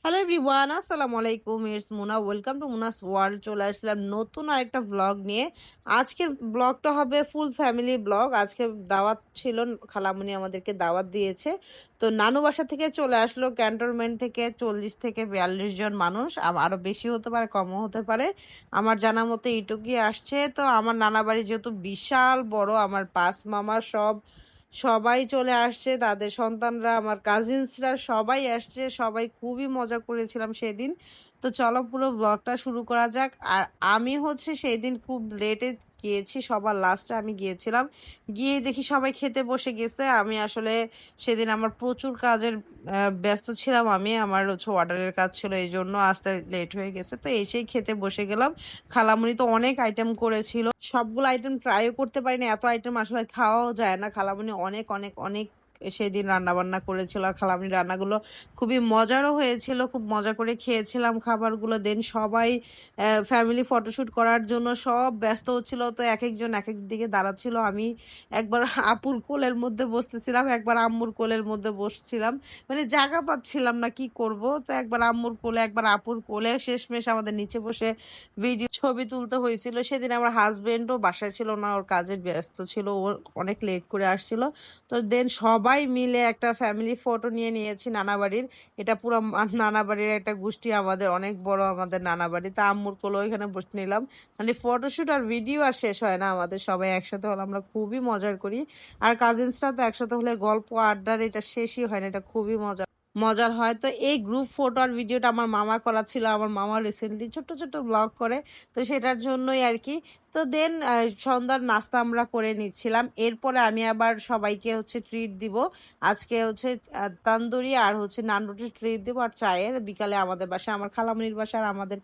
Hello everyone, আসসালামু আলাইকুম। It's Muna. Welcome to Muna's world. চলে আসলাম নতুন আরেকটা ব্লগ নিয়ে। আজকের ব্লগটা হবে ফুল ফ্যামিলি ব্লগ। আজকে দাওয়াত ছিল, খালামুনি আমাদেরকে দাওয়াত দিয়েছে। তো নানু বাসা থেকে চলে আসলো ক্যান্টনমেন্ট থেকে 40 থেকে 42 জন মানুষ, আরো বেশি হতে পারে, কমও হতে পারে। আমার জানা মতে এইটুকুই আসছে। তো আমার নানা বাড়ি যেহেতু বিশাল বড়, আমার পাঁচ মামা সবাই চলে আসছে, তাদের সন্তানরা, আমার কাজিনসরা সবাই আসছে। সবাই খুবই মজা করেছিলাম সেদিন। তো চলো পুরো ব্লগটা শুরু করা যাক। আর আমি সেই দিন খুব লেটে গিয়েছি, সবার লাস্টে আমি গিয়েছিলাম। গিয়ে দেখি সবাই খেতে বসে গেছে। আমি আসলে সেদিন আমার প্রচুর কাজের ব্যস্ত ছিলাম। আমার অর্ডারের কাজ ছিল, এই জন্য আসতে লেট হয়ে গেছে। তো এসেই খেতে বসে গেলাম। খালামুনি তো অনেক আইটেম করেছিল, সবগুলো আইটেম ট্রাইও করতে পারিনি, এত আইটেম আসলে খাওয়াও যায় না। খালামুনি অনেক অনেক অনেক সেদিন রান্না বান্না করেছিল। আর খালামুনি রান্নাগুলো খুবই মজারও হয়েছিল, খুব মজা করে খেয়েছিলাম খাবারগুলো। দেন সবাই ফ্যামিলি ফটোশুট করার জন্য সব ব্যস্ত হচ্ছিল। তো এক একজন এক এক দিকে দাঁড়াচ্ছিল। আমি একবার আপুর কোলের মধ্যে বসতেছিলাম, একবার আম্মুর কোলের মধ্যে বসছিলাম, মানে জায়গা পাচ্ছিলাম না কি করব। তো একবার আম্মুর কোলে, একবার আপুর কোলে, শেষমেশ আমাদের নিচে বসে ভিডিও ছবি তুলতে হয়েছিল। সেদিন আমার হাজবেন্ডও বাসায় ছিল না, ওর কাজে ব্যস্ত ছিল, ওর অনেক লেট করে আসছিল। তো দেন সবাই মিলে একটা ফ্যামিলি ফটো নিয়ে নিয়েছি নানা বাড়ির। এটা পুরো নানা বাড়ির একটা গোষ্ঠী, আমাদের অনেক বড় আমাদের নানা বাড়ি। তা আম্মুর কোলে ওইখানে বসে নিলাম। মানে ফটোশুট আর ভিডিও আর শেষ হয় না আমাদের। সবাই একসাথে হলে আমরা খুবই মজার করি। আর কাজিনসরা তো একসাথে হলে গল্প আড্ডার এটা শেষই হয় না, এটা খুবই মজার হয়। তো এই গ্রুপ ফটো আর ভিডিওটা আমার মামা করা ছিল। আমার মামা রিসেন্টলি ছোট ছোট ব্লগ করে, তো সেটার জন্যই আর কি। তো দেন সন্ধ্যার নাস্তা আমরা করে নিচ্ছিলাম। এরপরে আমি আবার সবাইকে ট্রিট দিব। আজকে তান্দুরি আর নান রুটির ট্রিট দিব, আর চায়ের। বিকালে আমাদের বাসায়, আমার খালামনির বাসা আর আমাদের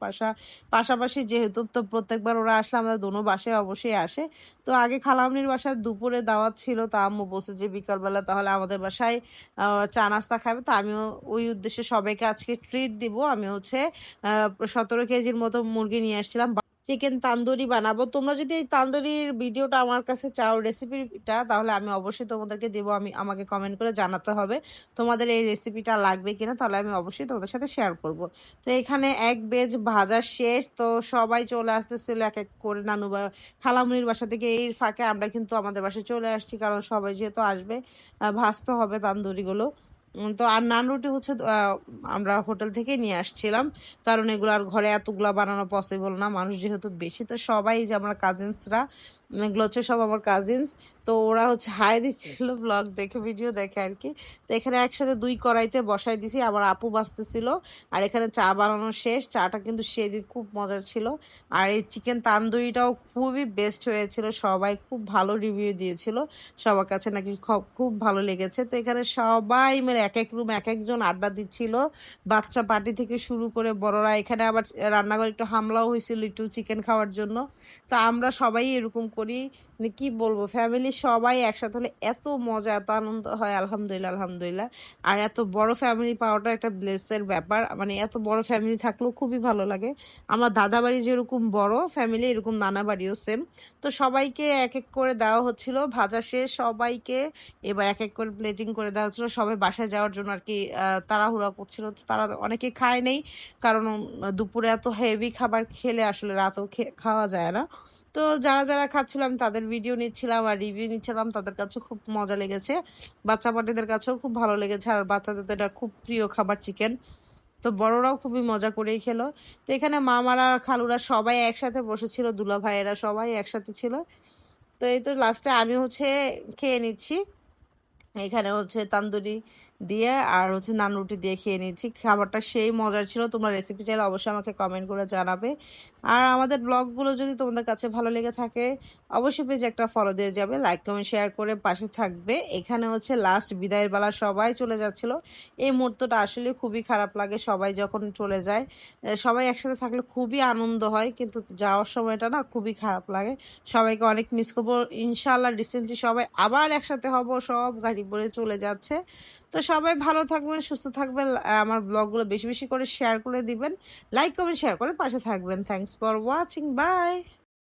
পাশাপাশি যেহেতু, তো প্রত্যেকবার ওরা আসলে আমাদের দোনো বাসায় অবশ্যই আসে। তো আগে খালামনির বাসায় দুপুরে দাওয়াত ছিল, তো আম্মু বলছে যে বিকালবেলা তাহলে আমাদের বাসায় চা নাস্তা খাবে। তো আমিও ওই উদ্দেশ্যে সবাইকে আজকে ট্রিট দিব। আমি 17 কেজির মতো মুরগি নিয়ে আসছিলাম, চিকেন তান্দুরি বানাবো। তোমরা যদি এই তান্দুরির ভিডিওটা আমার কাছে চাও, রেসিপিটা, তাহলে আমি অবশ্যই তোমাদেরকে দেবো। আমাকে কমেন্ট করে জানাতে হবে তোমাদের এই রেসিপিটা লাগবে কিনা, তাহলে আমি অবশ্যই তোমাদের সাথে শেয়ার করব। তো এখানে এক বেজ ভাজা শেষ। তো সবাই চলে আসতেছিল এক এক করে, খালামুনির বাসা থেকে। এই ফাঁকে আমরা কিন্তু আমাদের বাসায় চলে আসছি, কারণ সবাই যেহেতু আসবে, ভাজতে হবে তান্দুরিগুলো। তো আর নান রুটি আমরা হোটেল থেকে নিয়ে আসছিলাম, কারণ এগুলো আর ঘরে এতগুলা বানানো পসিবল না, মানুষ যেহেতু বেশি। তো সবাই যে আমার কাজিনসরা, এগুলো সব আমার কাজিনস। তো ওরা হাই দিচ্ছিল ব্লগ দেখে, ভিডিও দেখে আর কি। তো এখানে একসাথে 2 কড়াইতে বসাই দিছি, আবার আপু বাঁচতেছিল। আর এখানে চা বানানো শেষ। চাটা কিন্তু সেদিন খুব মজার ছিল। আর এই চিকেন তান্দুরিটাও খুবই বেস্ট হয়েছিল, সবাই খুব ভালো রিভিউ দিয়েছিল, সবার কাছে নাকি খুব ভালো লেগেছে। তো এখানে সবাই মিলে এক এক রুম এক একজন আড্ডা দিচ্ছিল, বাচ্চা পার্টি থেকে শুরু করে বড়রা। এখানে আবার রান্নাঘরে একটু হামলাও হয়েছিল একটু চিকেন খাওয়ার জন্য। তো আমরা সবাই এরকম করি, মানে কি বলবো, ফ্যামিলি সবাই একসাথে হলে এত মজা, এত আনন্দ হয়। আলহামদুলিল্লাহ, আলহামদুলিল্লাহ। আর এত বড় ফ্যামিলি পাওয়াটা একটা ব্লেসের ব্যাপার। মানে এত বড় ফ্যামিলি থাকলেও খুবই ভালো লাগে। আমার দাদা বাড়ি যেরকম বড় ফ্যামিলি, এরকম নানা বাড়িও সেম। তো সবাইকে এক এক করে দেওয়া হচ্ছিল, ভাজা শেষ সবাইকে। এবার এক এক করে প্লেটিং করে দেওয়া হচ্ছিল, সবাই বাসায় যাওয়ার জন্য আর কি তাড়াহুড়া করছিল। তো তারা অনেকে খায় নেই, কারণ দুপুরে এত হেভি খাবার খেলে আসলে রাতেও খাওয়া যায় না। তো যারা যারা খাচ্ছিল আমি তাদের ভিডিও নিচ্ছিলাম আর রিভিউ নিচ্ছিলাম, তাদের কাছে খুব মজা লেগেছে, বাচ্চা পার্টিদের কাছেও খুব ভালো লেগেছে। আর বাচ্চাদের তো এটা খুব প্রিয় খাবার, চিকেন। তো বড়রাও খুবই মজা করেই খেলো। তো এখানে মামারা খালুরা সবাই একসাথে বসেছিল, দুলা ভাইয়েরা সবাই একসাথে ছিল। তো এই তো লাস্টে আমি খেয়ে নিচ্ছি। এখানে তান্দুরি দিয়ে আর নান রুটি দিয়ে খেয়ে নিচ্ছি। খাবারটা সেই মজার ছিল। তোমরা রেসিপি চাইলে অবশ্যই আমাকে কমেন্ট করে জানাবে। আর আমাদের ব্লগগুলো যদি তোমাদের কাছে ভালো লেগে থাকে, অবশ্যই পেজে একটা ফলো দিয়ে যাবে, লাইক কমেন্ট শেয়ার করে পাশে থাকবে। এখানে লাস্ট বিদায়ের বেলা সবাই চলে যাচ্ছিল। এই মুহূর্তটা আসলে খুবই খারাপ লাগে, সবাই যখন চলে যায়। সবাই একসাথে থাকলে খুবই আনন্দ হয়, কিন্তু যাওয়ার সময়টা না খুবই খারাপ লাগে। সবাইকে অনেক মিস করবো। ইনশাআল্লাহ রিসেন্টলি সবাই আবার একসাথে হব, সব গাড়ি করে চলে যাচ্ছে। তো সবাই ভালো থাকবেন, সুস্থ থাকবেন। আমার ব্লগগুলো বেশি বেশি করে শেয়ার করে দিবেন, লাইক কমেন্ট শেয়ার করে পাশে থাকবেন। Thanks for watching, by.